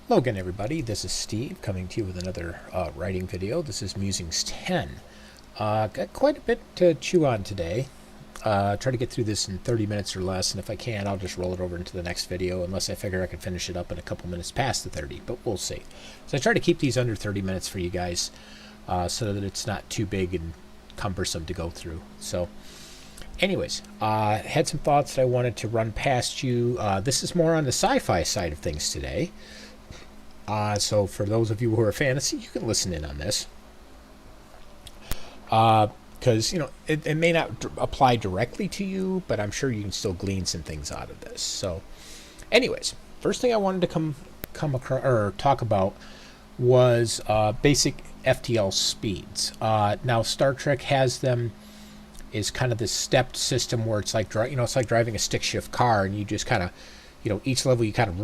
Hello again, everybody. This is Steve coming to you with another writing video. This is Musings 10. Got quite a bit to chew on today. Try to get through this in 30 minutes or less, and if I can, I'll just roll it over into the next video, unless I figure I can finish it up in a couple minutes past the 30, but we'll see. So I try to keep these under 30 minutes for you guys, so that it's not too big and cumbersome to go through. So anyways, had some thoughts that I wanted to run past you. This is more on the sci-fi side of things today. So for those of you who are fantasy, you can listen in on this. Because, it may not apply directly to you, but I'm sure you can still glean some things out of this. So anyways, first thing I wanted to come across, or talk about was basic FTL speeds. Now Star Trek has them is kind of this stepped system where it's like it's like driving a stick shift car, and you just kind of, each level you kind of,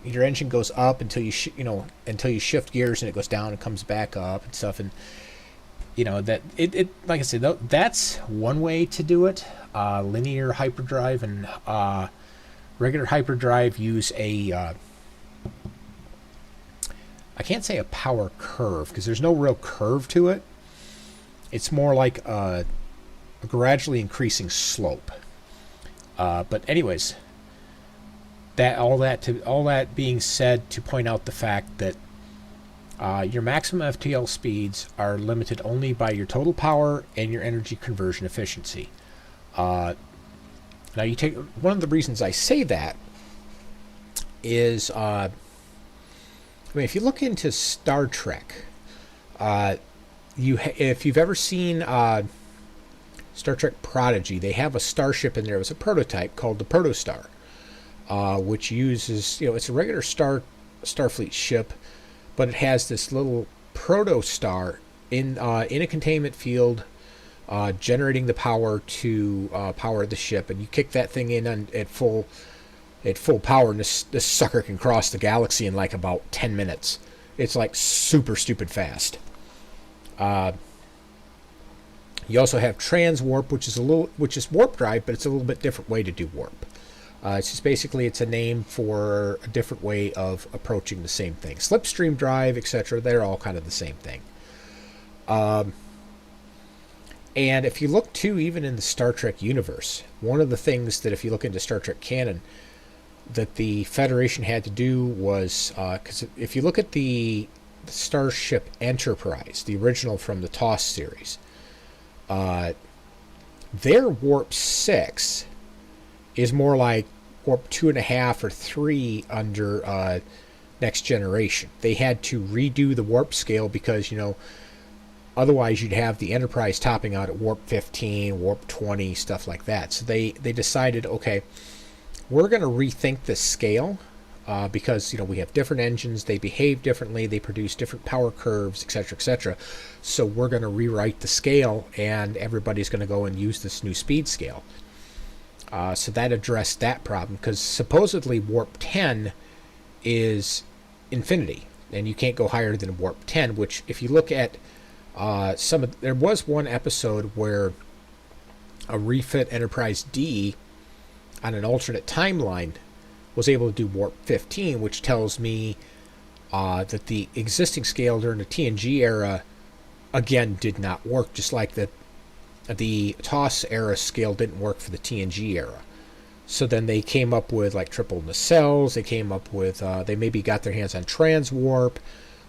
your engine goes up until you shift gears, and it goes down and comes back up and stuff. And that it like I said, that's one way to do it. Linear hyperdrive and regular hyperdrive use a I can't say a power curve because there's no real curve to it. It's more like a gradually increasing slope. But anyways, all that being said, to point out the fact that your maximum FTL speeds are limited only by your total power and your energy conversion efficiency. Now, one of the reasons I say that is, if you look into Star Trek, if you've ever seen Star Trek Prodigy, they have a starship in there. It was a prototype called the Protostar, which uses, it's a regular Starfleet ship, but it has this little Protostar in a containment field, generating the power to power the ship. And you kick that thing in at full power, and this sucker can cross the galaxy in like about 10 minutes. It's like super stupid fast. You also have transwarp, which is warp drive, but it's a little bit different way to do warp. It's just basically it's a name for a different way of approaching the same thing. Slipstream drive, etc. They're all kind of the same thing. And if you look too, even in the Star Trek universe, one of the things that, if you look into Star Trek canon, that the Federation had to do was, because if you look at the Starship Enterprise, the original from the TOS series, their warp 6 is more like warp 2.5 or 3 under Next Generation. They had to redo the warp scale because, otherwise you'd have the Enterprise topping out at warp 15, warp 20, stuff like that. So they decided, okay, we're going to rethink this scale, because we have different engines, they behave differently, they produce different power curves, etc., etc. So we're going to rewrite the scale, and everybody's going to go and use this new speed scale. So that addressed that problem, because supposedly warp 10 is infinity, and you can't go higher than warp 10. Which, if you look at there was one episode where a refit Enterprise D on an alternate timeline was able to do warp 15, which tells me that the existing scale during the TNG era again did not work, just like the TOS era scale didn't work for the TNG era. So then they came up with like triple nacelles. They came up with they maybe got their hands on transwarp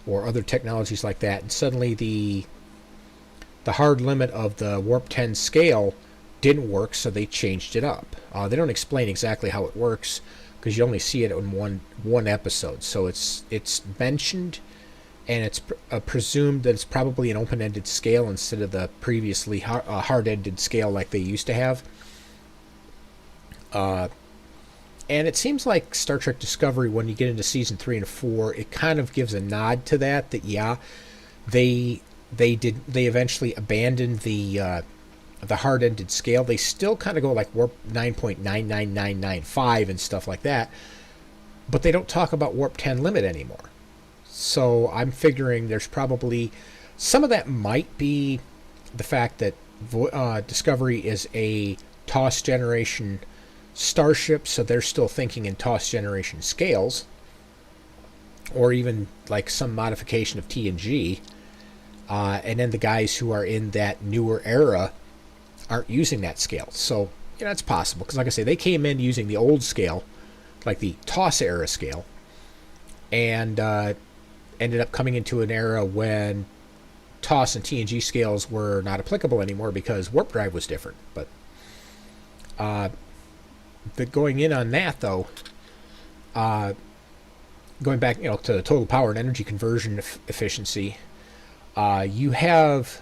or other technologies like that, and suddenly the hard limit of the warp 10 scale didn't work, so they changed it up. They don't explain exactly how it works, because you only see it in one episode. So it's mentioned, and it's presumed that it's probably an open-ended scale instead of the previously hard-ended scale like they used to have. And it seems like Star Trek Discovery, when you get into season 3 and 4, it kind of gives a nod to that yeah, they eventually abandoned the hard-ended scale. They still kind of go like warp 9.99995 and stuff like that, but they don't talk about warp 10 limit anymore. So I'm figuring there's probably some of that might be the fact that Discovery is a TOS generation starships, so they're still thinking in TOS generation scales, or even like some modification of TNG. And then the guys who are in that newer era aren't using that scale. So, it's possible. Because like I say, they came in using the old scale, like the TOS era scale, and ended up coming into an era when TOS and TNG scales were not applicable anymore because warp drive was different. But going in on that, though, going back, to the total power and energy conversion efficiency, you have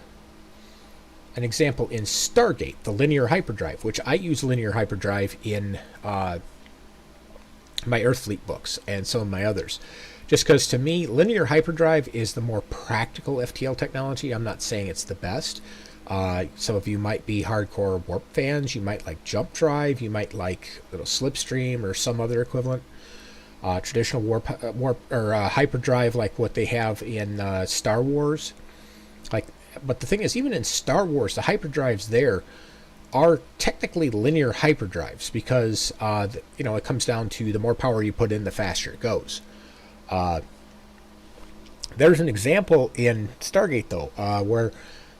an example in Stargate, the linear hyperdrive, which I use linear hyperdrive in my Earthfleet books and some of my others. Just because to me, linear hyperdrive is the more practical FTL technology. I'm not saying it's the best. Some of you might be hardcore warp fans. You might like jump drive. You might like little slipstream or some other equivalent. Traditional warp or hyperdrive, like what they have in Star Wars. But the thing is, even in Star Wars, the hyperdrives there are technically linear hyperdrives because it comes down to the more power you put in, the faster it goes. There's an example in Stargate though, where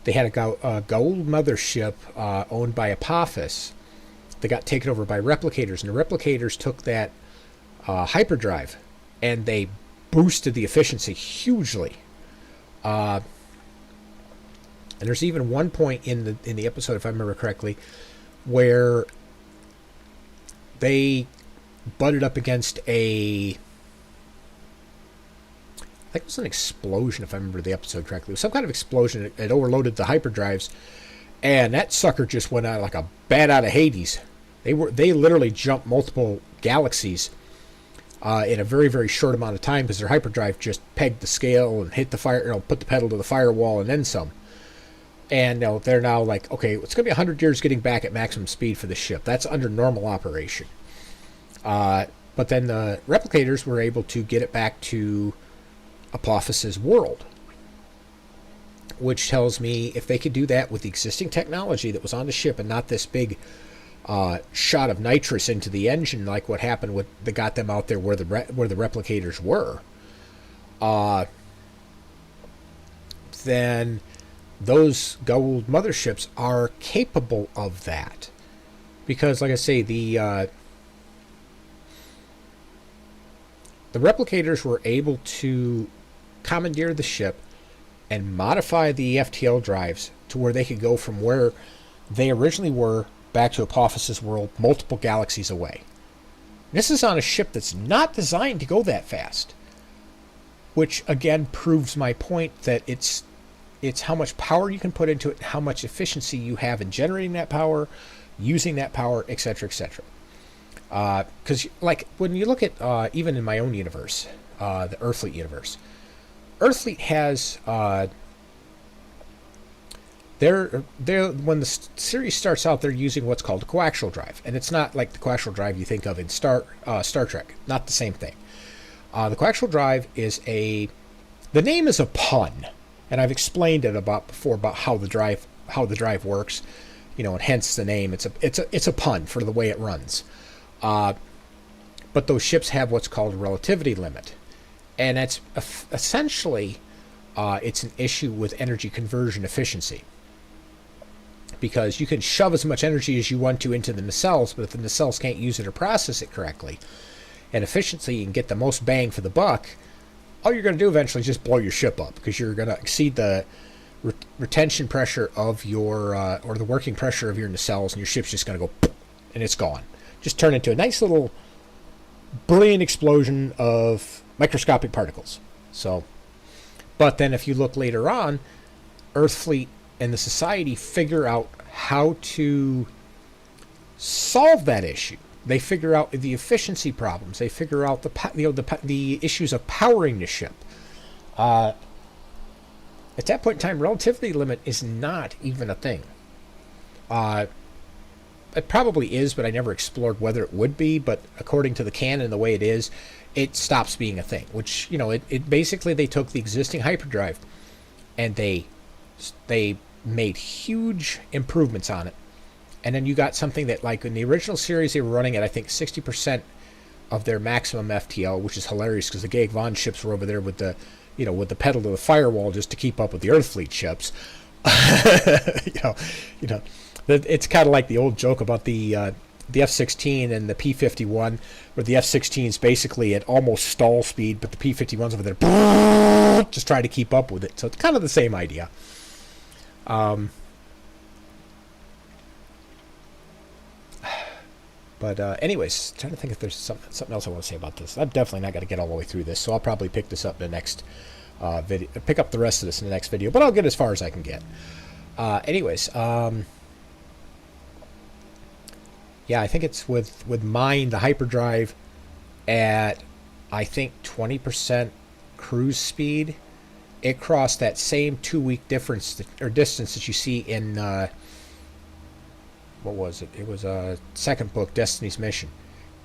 they had a gold mothership owned by Apophis that got taken over by replicators, and the replicators took that hyperdrive and they boosted the efficiency hugely. And there's even one point in the episode, if I remember correctly, where they butted up against I think it was an explosion, if I remember the episode correctly. It was some kind of explosion. It overloaded the hyperdrives, and that sucker just went out like a bat out of Hades. They literally jumped multiple galaxies in a very, very short amount of time because their hyperdrive just pegged the scale and hit the fire, put the pedal to the firewall and then some. And they're now like, okay, it's going to be 100 years getting back at maximum speed for the ship. That's under normal operation. But then the replicators were able to get it back to Apophis's world, which tells me if they could do that with the existing technology that was on the ship and not this big shot of nitrous into the engine like what happened with that got them out there where the replicators were, then those gold motherships are capable of that. Because, like I say, the replicators were able to commandeer the ship and modify the FTL drives to where they could go from where they originally were back to Apophis's world, multiple galaxies away. This is on a ship that's not designed to go that fast, which again proves my point that it's how much power you can put into it, how much efficiency you have in generating that power, using that power, etc., etc. Because like when you look at even in my own universe, the Earthfleet universe, Earthfleet has when the series starts out, they're using what's called a coaxial drive, and it's not like the coaxial drive you think of in Star Trek. Not the same thing. The coaxial drive is the name is a pun, and I've explained it before about how the drive works, and hence the name. It's a pun for the way it runs. But those ships have what's called a relativity limit, and that's essentially it's an issue with energy conversion efficiency. Because you can shove as much energy as you want to into the nacelles, but if the nacelles can't use it or process it correctly, and efficiency and get the most bang for the buck, all you're going to do eventually is just blow your ship up because you're going to exceed the retention pressure of your, or the working pressure of your nacelles, and your ship's just going to go, and it's gone. Just turn into a nice little brilliant explosion of microscopic particles. So, but then if you look later on, Earthfleet and the Society figure out how to solve that issue. They figure out the efficiency problems. They figure out the issues of powering the ship. At that point in time, relativity limit is not even a thing. It probably is, but I never explored whether it would be. But according to the canon, the way it is, it stops being a thing. Which it basically they took the existing hyperdrive, and they made huge improvements on it, And then you got something that, like in the original series, they were running at I think 60% of their maximum FTL, which is hilarious because the Gag Von ships were over there with the, with the pedal to the firewall just to keep up with the Earthfleet ships. you know, it's kind of like the old joke about the F-16 and the P-51, where the F-16 is basically at almost stall speed, but the P-51's over there just trying to keep up with it. So it's kind of the same idea. But anyways, trying to think if there's something else I want to say about this. I'm definitely not going to get all the way through this, so I'll probably pick this up in the next video. Pick up the rest of this in the next video, but I'll get as far as I can get. Anyways, yeah, I think it's with mine, the hyperdrive at I think 20% cruise speed. It crossed that same 2-week difference or distance that you see in what was it? It was a second book, Destiny's Mission.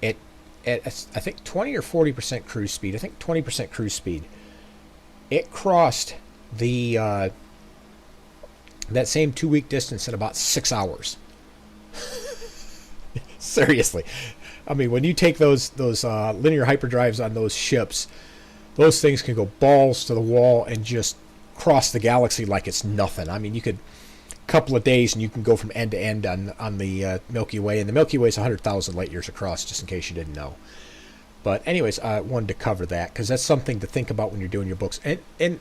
It at I think 20 or 40% cruise speed. I think 20% cruise speed. It crossed the that same 2-week distance in about 6 hours. Seriously, I mean, when you take those linear hyperdrives on those ships, those things can go balls to the wall and just cross the galaxy like it's nothing. I mean, you could couple of days and you can go from end to end on the Milky Way, and the Milky Way is 100,000 light years across, just in case you didn't know. But anyways, I wanted to cover that because that's something to think about when you're doing your books. And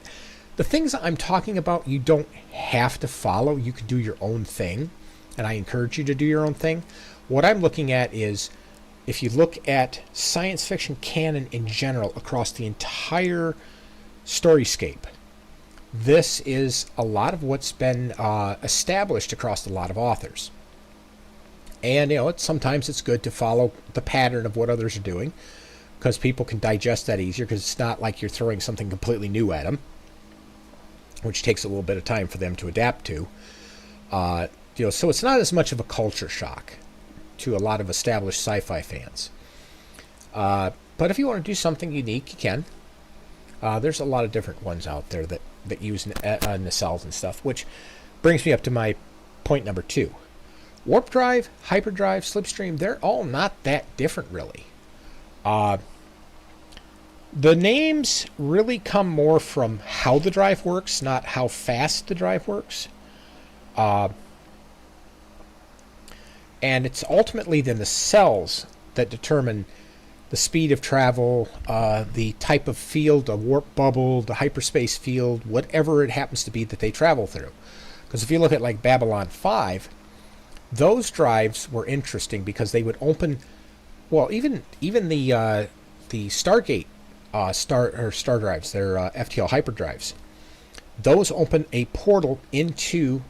the things I'm talking about, you don't have to follow. You can do your own thing, and I encourage you to do your own thing. What I'm looking at is, if you look at science fiction canon in general across the entire storyscape, this is a lot of what's been established across a lot of authors. And, sometimes it's good to follow the pattern of what others are doing because people can digest that easier because it's not like you're throwing something completely new at them, which takes a little bit of time for them to adapt to. So it's not as much of a culture shock to a lot of established sci-fi fans. But if you want to do something unique, you can. There's a lot of different ones out there that use nacelles and stuff, which brings me up to my point number 2. Warp drive, hyperdrive, slipstream, they're all not that different, really. The names really come more from how the drive works, not how fast the drive works. And it's ultimately then the cells that determine the speed of travel, the type of field, a warp bubble, the hyperspace field, whatever it happens to be that they travel through. Because if you look at like Babylon 5, those drives were interesting because they would open, well, even the Stargate star drives, their FTL hyperdrives, those open a portal into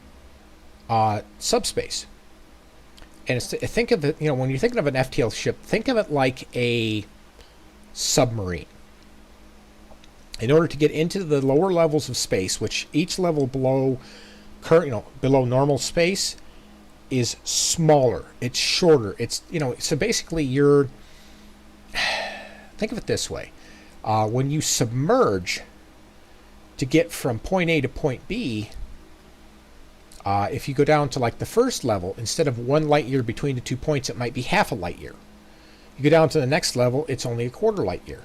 subspace. And think of it, when you're thinking of an FTL ship, think of it like a submarine. In order to get into the lower levels of space, which each level below normal space is smaller, it's shorter. It's so basically think of it this way: when you submerge to get from point A to point B. If you go down to like the first level, instead of 1 light year between the 2 points, it might be half a light year. You go down to the next level, it's only a quarter light year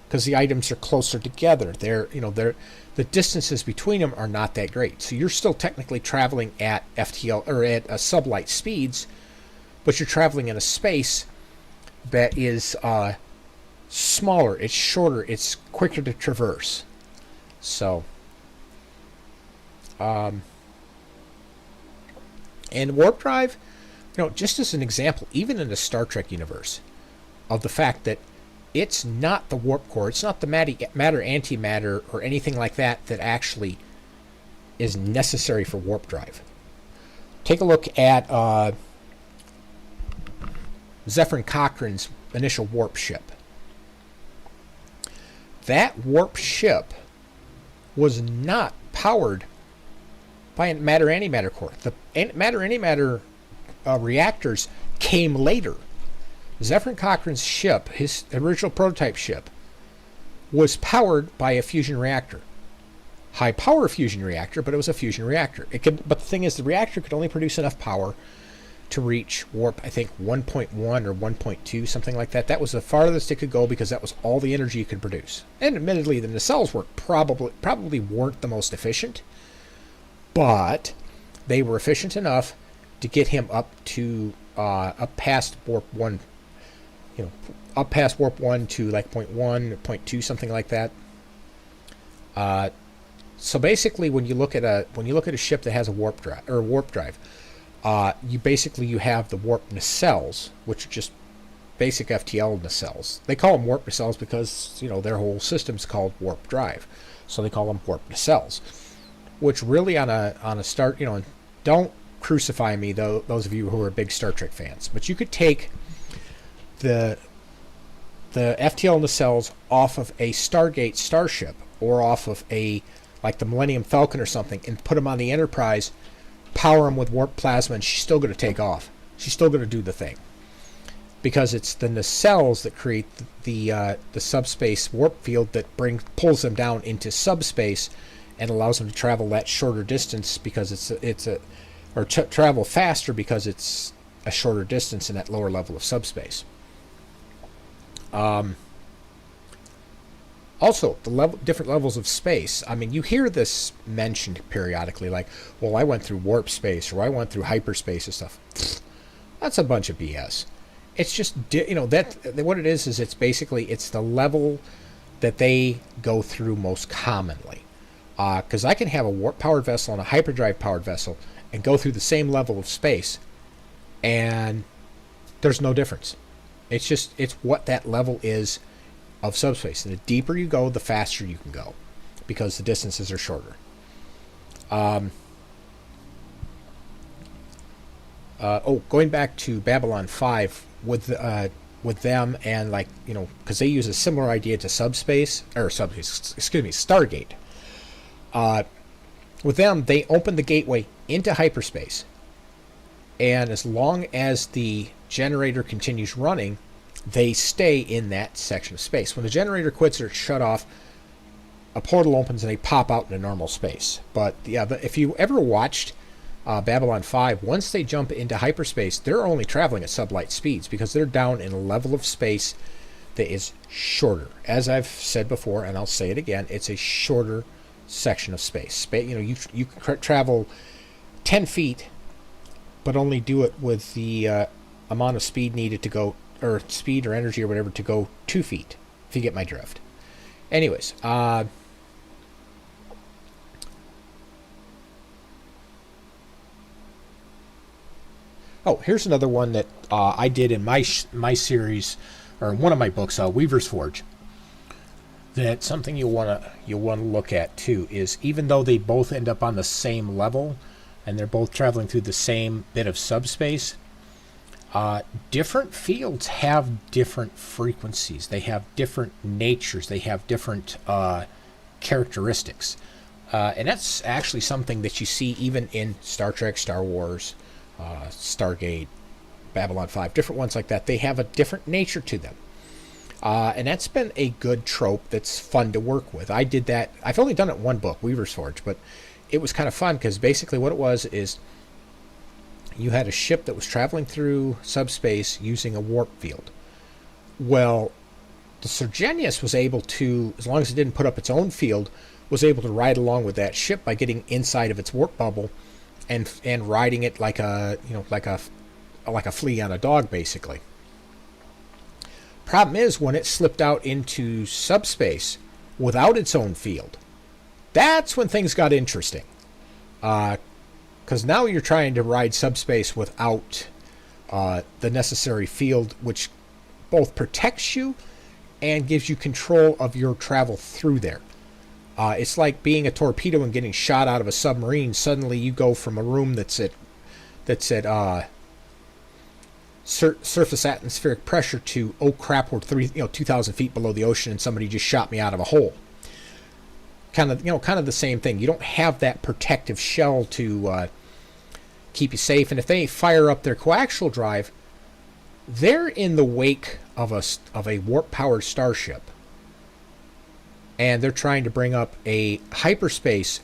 because the items are closer together. The distances between them are not that great. So you're still technically traveling at FTL or at sublight speeds, but you're traveling in a space that is smaller, it's shorter, it's quicker to traverse. So, and warp drive, just as an example, even in the Star Trek universe, of the fact that it's not the warp core, it's not the matter antimatter or anything like that actually is necessary for warp drive. Take a look at Zephyr Cochrane's initial warp ship. That warp ship was not powered by a matter-antimatter core. The matter-antimatter reactors came later. Zephyr Cochrane's ship, his original prototype ship, was powered by a fusion reactor. High-power fusion reactor, but it was a fusion reactor. But the thing is, the reactor could only produce enough power to reach warp, I think 1.1 or 1.2, something like that. That was the farthest it could go because that was all the energy it could produce. And admittedly, the nacelles were probably weren't the most efficient, but they were efficient enough to get him up to up past warp 1, up past warp 1 to like 0.1, 0.2, something like that. So basically, when you look at a ship that has a warp drive, you have the warp nacelles, which are just basic FTL nacelles. They call them warp nacelles because their whole system's called warp drive, so they call them warp nacelles. Which really on a start, and don't crucify me though, those of you who are big Star Trek fans, but you could take the FTL nacelles off of a Stargate starship or off of like the Millennium Falcon or something and put them on the Enterprise, power them with warp plasma, and she's still going to take off. She's still going to do the thing. Because it's the nacelles that create the subspace warp field that pulls them down into subspace and allows them to travel that shorter distance because travel faster because it's a shorter distance in that lower level of subspace. Also, the different levels of space. I mean, you hear this mentioned periodically, like, well, I went through warp space or I went through hyperspace and stuff. That's a bunch of BS. It's just, what it is it's basically, it's the level that they go through most commonly. Because I can have a warp-powered vessel and a hyperdrive-powered vessel and go through the same level of space, and there's no difference. It's what that level is of subspace. And the deeper you go, the faster you can go, because the distances are shorter. Going back to Babylon 5 with them and because they use a similar idea to Stargate. With them, they open the gateway into hyperspace, and as long as the generator continues running, they stay in that section of space. When the generator quits or it's shut off, a portal opens and they pop out into normal space. But if you ever watched Babylon 5, once they jump into hyperspace, they're only traveling at sublight speeds because they're down in a level of space that is shorter. As I've said before, and I'll say it again, it's a shorter section of space. You can travel 10 feet, but only do it with the amount of speed needed to go, or speed or energy or whatever, to go 2 feet, if you get my drift. Anyways, here's another one that I did in my series, or in one of my books, Weaver's Forge. That something you'll want to look at too is, even though they both end up on the same level and they're both traveling through the same bit of subspace, different fields have different frequencies. They have different natures. They have different characteristics, and that's actually something that you see even in Star Trek, Star Wars, Stargate, Babylon 5, different ones like that. They have a different nature to them. And that's been a good trope that's fun to work with. I did that. I've only done it in one book, Weaver's Forge, but it was kind of fun because basically what it was is you had a ship that was traveling through subspace using a warp field. Well, the Sergenius was able to, as long as it didn't put up its own field, was able to ride along with that ship by getting inside of its warp bubble and riding it like a flea on a dog, basically. Problem is, when it slipped out into subspace without its own field, that's when things got interesting. Because now you're trying to ride subspace without the necessary field, which both protects you and gives you control of your travel through there. It's like being a torpedo and getting shot out of a submarine. Suddenly you go from a room that's at surface atmospheric pressure to, oh crap, we're 2,000 feet below the ocean and somebody just shot me out of a hole. Kind of the same thing. You don't have that protective shell to keep you safe. And if they fire up their coaxial drive, they're in the wake of a warp-powered starship, and they're trying to bring up a hyperspace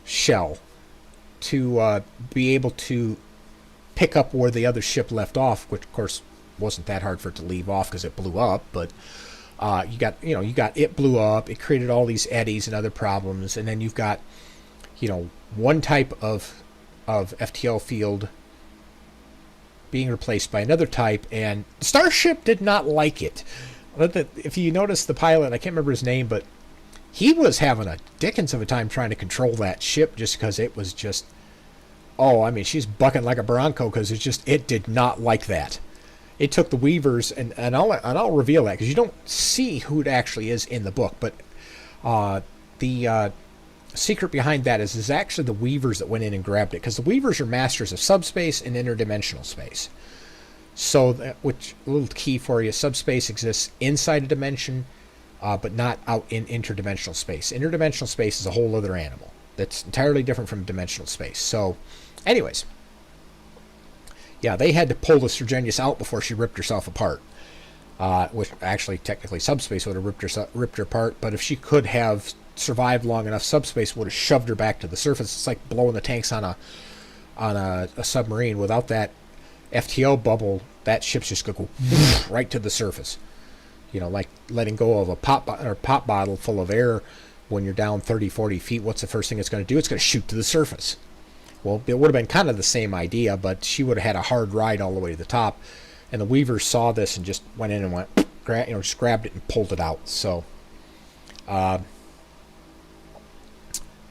shell to be able to pick up where the other ship left off, which of course wasn't that hard for it to leave off because it blew up. But you got it blew up. It created all these eddies and other problems, and then you've got one type of FTL field being replaced by another type, and Starship did not like it. If you notice the pilot, I can't remember his name, but he was having a dickens of a time trying to control that ship just because it was just, she's bucking like a bronco because it did not like that. It took the Weavers, and I'll reveal that because you don't see who it actually is in the book, but the secret behind that is actually the Weavers that went in and grabbed it, because the Weavers are masters of subspace and interdimensional space. So, which a little key for you: subspace exists inside a dimension, but not out in interdimensional space. Interdimensional space is a whole other animal that's entirely different from dimensional space. So, anyways, yeah, they had to pull the Sergenius out before she ripped herself apart. Which actually, technically, subspace would have ripped her apart, but if she could have survived long enough, subspace would have shoved her back to the surface. It's like blowing the tanks on a submarine. Without that FTL bubble, that ship's just going to go right to the surface. Like letting go of a pop bottle full of air when you're down 30, 40 feet. What's the first thing it's going to do? It's going to shoot to the surface. Well, it would have been kind of the same idea, but she would have had a hard ride all the way to the top. And the Weavers saw this and just went in and just grabbed it and pulled it out. So,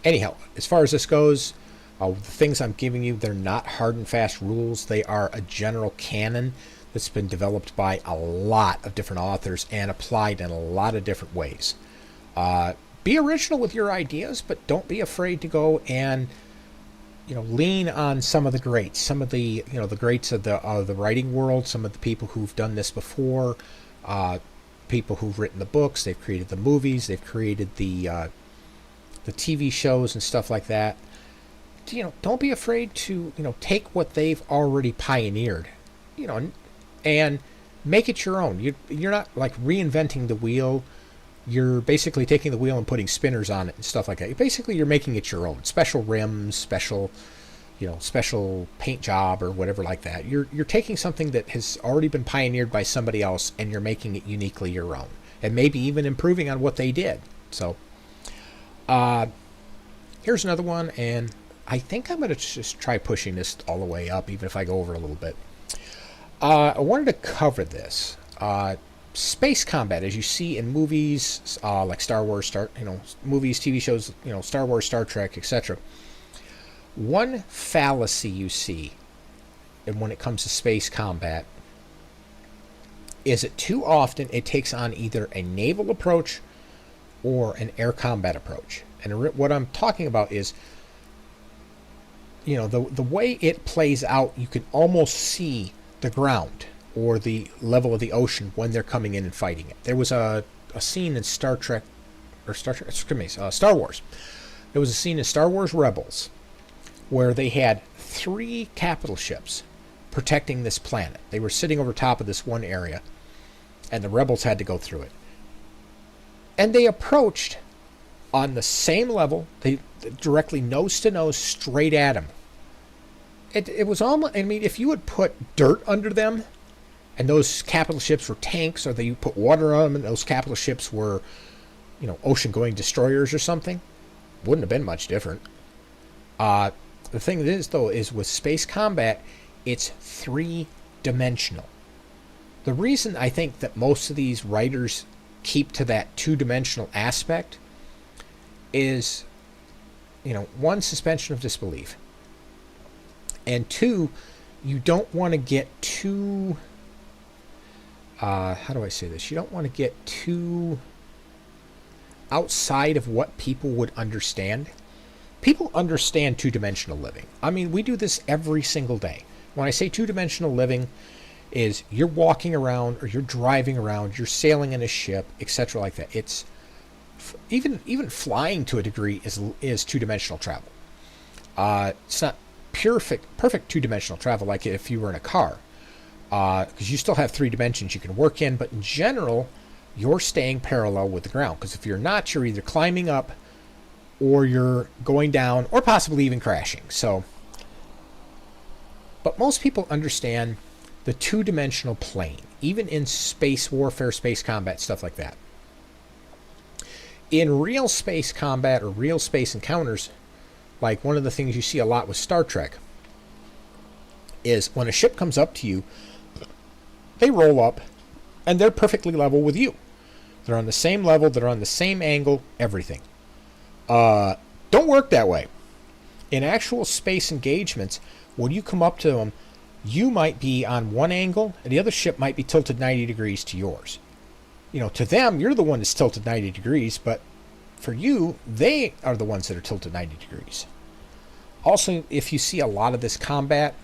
anyhow, as far as this goes, the things I'm giving you, they're not hard and fast rules. They are a general canon that's been developed by a lot of different authors and applied in a lot of different ways. Be original with your ideas, but don't be afraid to go and lean on some of the greats, some of the the greats of the writing world, some of the people who've done this before, people who've written the books, they've created the movies, they've created the TV shows and stuff like that. Don't be afraid to take what they've already pioneered, and make it your own. You're not like reinventing the wheel. You're basically taking the wheel and putting spinners on it and stuff like that. You're making it your own. Special rims, special paint job or whatever like that. You're taking something that has already been pioneered by somebody else and you're making it uniquely your own. And maybe even improving on what they did. So, here's another one, and I think I'm going to just try pushing this all the way up, even if I go over a little bit. I wanted to cover this. Space combat, as you see in movies like Star Wars, movies, TV shows, Star Wars, Star Trek, etc. One fallacy you see, and when it comes to space combat, is that too often it takes on either a naval approach or an air combat approach. And what I'm talking about is, the way it plays out, you can almost see the ground or the level of the ocean when they're coming in and fighting it. There was a scene in Star Wars. There was a scene in Star Wars Rebels where they had 3 capital ships protecting this planet. They were sitting over top of this one area, and the rebels had to go through it. And they approached on the same level, they directly nose to nose, straight at them. It was almost, if you would put dirt under them, and those capital ships were tanks, or you put water on them, and those capital ships were, ocean-going destroyers or something, wouldn't have been much different. The thing is, though, is with space combat, it's 3-dimensional. The reason I think that most of these writers keep to that 2-dimensional aspect is, one, suspension of disbelief. And 2, you don't want to get too... how do I say this? You don't want to get too outside of what people would understand. People understand 2-dimensional living. We do this every single day. When I say 2-dimensional living, is you're walking around or you're driving around, you're sailing in a ship, etc. like that. It's even flying to a degree is 2-dimensional travel. It's not perfect 2-dimensional travel like if you were in a car. Because you still have 3 dimensions you can work in, but in general, you're staying parallel with the ground. Because if you're not, you're either climbing up, or you're going down, or possibly even crashing. So, But most people understand the two-dimensional plane, even in space warfare, space combat, stuff like that. In real space combat or real space encounters, like one of the things you see a lot with Star Trek, is when a ship comes up to you, they roll up, and they're perfectly level with you. They're on the same level, they're on the same angle, everything. Don't work that way. In actual space engagements, when you come up to them, you might be on one angle, and the other ship might be tilted 90 degrees to yours. To them, you're the one that's tilted 90 degrees, but for you, they are the ones that are tilted 90 degrees. Also, if you see a lot of this combat,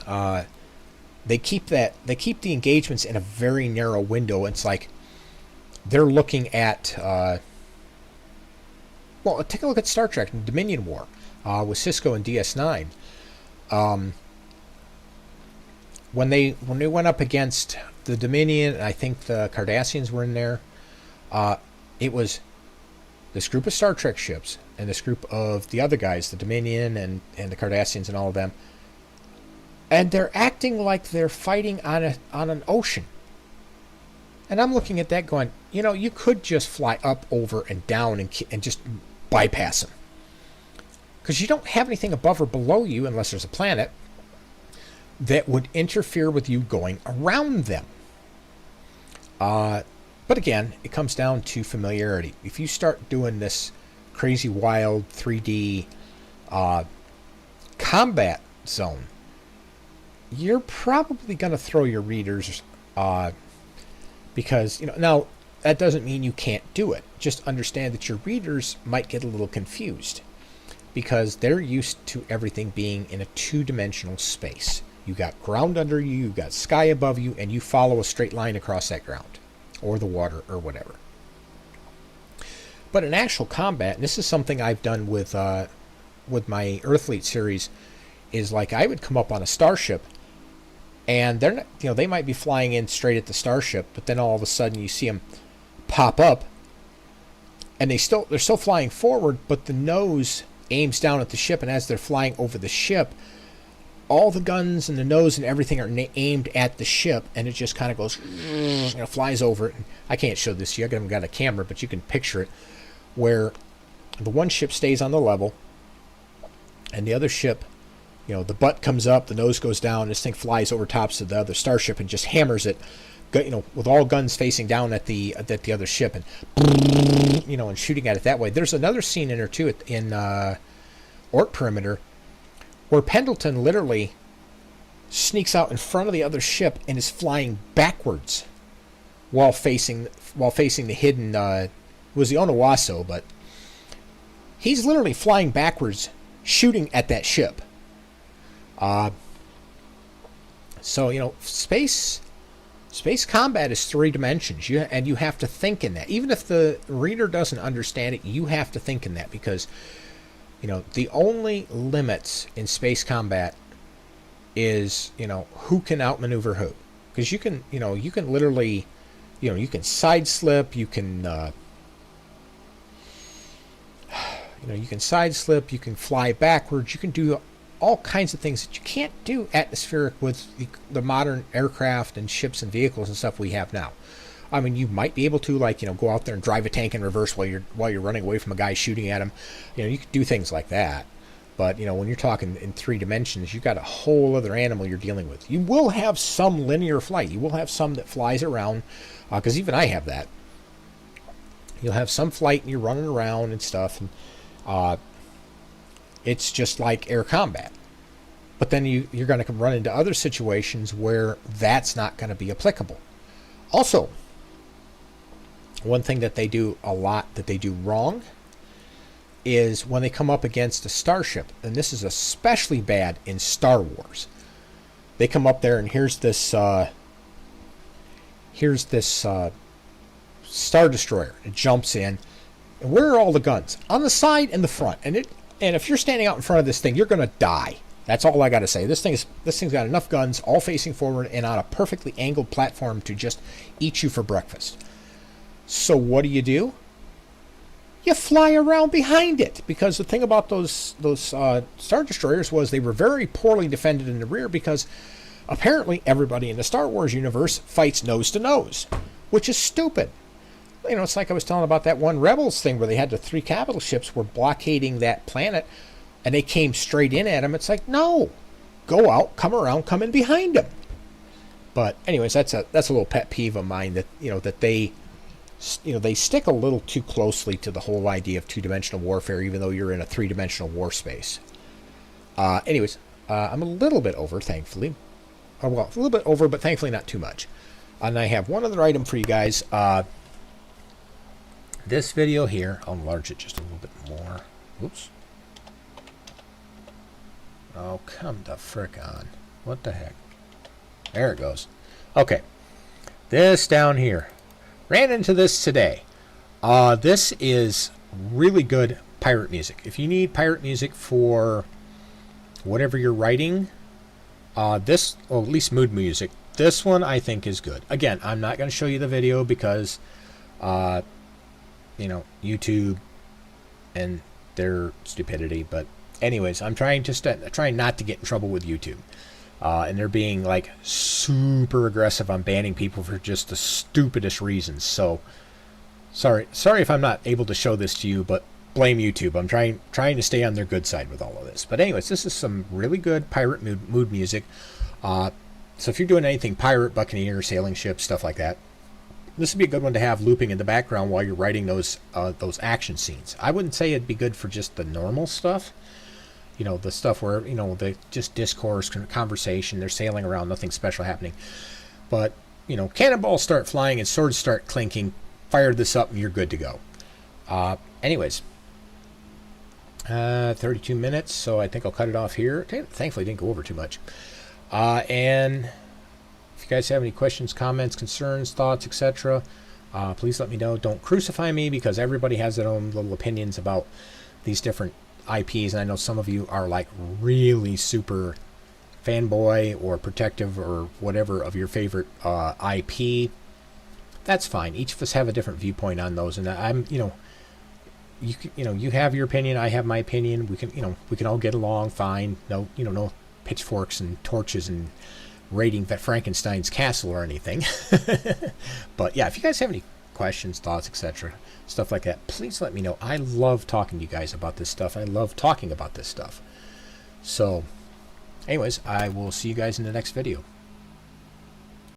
they keep the engagements in a very narrow window. It's like they're looking at, well, take a look at Star Trek and Dominion War with Cisco and DS9. When they went up against the Dominion, I think the Cardassians were in there. It was this group of Star Trek ships and this group of the other guys, the Dominion and the Cardassians and all of them. And they're acting like they're fighting on an ocean. And I'm looking at that going, you could just fly up, over, and down and just bypass them. Because you don't have anything above or below you, unless there's a planet, that would interfere with you going around them. But again, it comes down to familiarity. If you start doing this crazy, wild 3D combat zone, you're probably going to throw your readers, because, now that doesn't mean you can't do it. Just understand that your readers might get a little confused because they're used to everything being in a two-dimensional space. You got ground under you, you got sky above you, and you follow a straight line across that ground or the water or whatever. But in actual combat, and this is something I've done with my Earthfleet series, is like I would come up on a starship, and they're not, they might be flying in straight at the starship, but then all of a sudden you see them pop up, and they're still flying forward, but the nose aims down at the ship, and as they're flying over the ship, all the guns and the nose and everything are aimed at the ship, and it just kind of goes, flies over it. I can't show this to you, I haven't got a camera, but you can picture it, where the one ship stays on the level, and the other ship, the butt comes up, the nose goes down, this thing flies over tops of the other starship and just hammers it, with all guns facing down at the other ship, and and shooting at it that way. There's another scene in there too in Ort Perimeter, where Pendleton literally sneaks out in front of the other ship and is flying backwards while facing the hidden. It was the Onawasso, but he's literally flying backwards, shooting at that ship. So space combat is three dimensions. You have to think in that. Even if the reader doesn't understand it, you have to think in that, because the only limits in space combat is who can outmaneuver who. Because you can literally you can side slip, you can you can fly backwards, you can do all kinds of things that you can't do atmospheric with the modern aircraft and ships and vehicles and stuff we have now. I mean, you might be able to, go out there and drive a tank in reverse while you're running away from a guy shooting at him. You can do things like that. But, when you're talking in three dimensions, you've got a whole other animal you're dealing with. You will have some linear flight. You will have some that flies around, because even I have that. You'll have some flight and you're running around and stuff, and it's just like air combat. But then you're going to run into other situations where that's not going to be applicable. Also, one thing that they do a lot that they do wrong is when they come up against a starship, and this is especially bad in Star Wars. They come up there and here's this Star Destroyer. It jumps in, and where are all the guns? On the side and the front. And if you're standing out in front of this thing, you're going to die. That's all I got to say. This thing's got enough guns, all facing forward and on a perfectly angled platform to just eat you for breakfast. So what do? You you fly around behind it. Because the thing about those Star Destroyers was they were very poorly defended in the rear, because apparently everybody in the Star Wars universe fights nose to nose, which is stupid. You know, it's like I was telling about that one Rebels thing where they had the 3 capital ships were blockading that planet, and they came straight in at them. It's like, no, go out, come around, come in behind them. But anyways, that's a little pet peeve of mine, that that they stick a little too closely to the whole idea of 2-dimensional warfare, even though you're in a 3-dimensional war space. Anyways, I'm a little bit over, thankfully. Well, a little bit over, but thankfully not too much. And I have one other item for you guys. This video here, I'll enlarge it just a little bit more. Oops. Oh, come the frick on. What the heck? There it goes. Okay. This down here. Ran into this today. This is really good pirate music. If you need pirate music for whatever you're writing, this, or at least mood music, this one I think is good. Again, I'm not going to show you the video because, YouTube and their stupidity. But anyways, I'm trying not to get in trouble with YouTube. And they're being like super aggressive on banning people for just the stupidest reasons. So sorry if I'm not able to show this to you, but blame YouTube. I'm trying to stay on their good side with all of this. But anyways, this is some really good pirate mood music. So if you're doing anything pirate, buccaneer, sailing ships, stuff like that, this would be a good one to have looping in the background while you're writing those action scenes. I wouldn't say it'd be good for just the normal stuff. The stuff where, they just discourse, conversation, they're sailing around, nothing special happening. But, cannonballs start flying and swords start clinking, fire this up and you're good to go. Anyways, 32 minutes, so I think I'll cut it off here. Thankfully, I didn't go over too much. And if you guys have any questions, comments, concerns, thoughts, etc., please let me know. Don't crucify me, because everybody has their own little opinions about these different IPs, and I know some of you are like really super fanboy or protective or whatever of your favorite IP. That's fine. Each of us have a different viewpoint on those, and I'm, you have your opinion, I have my opinion. We can all get along fine. No, no pitchforks and torches and raiding Frankenstein's castle or anything. But yeah, if you guys have any questions, thoughts, etc., stuff like that, please let me know. I love talking to you guys about this stuff. I love talking about this stuff. So anyways, I will see you guys in the next video.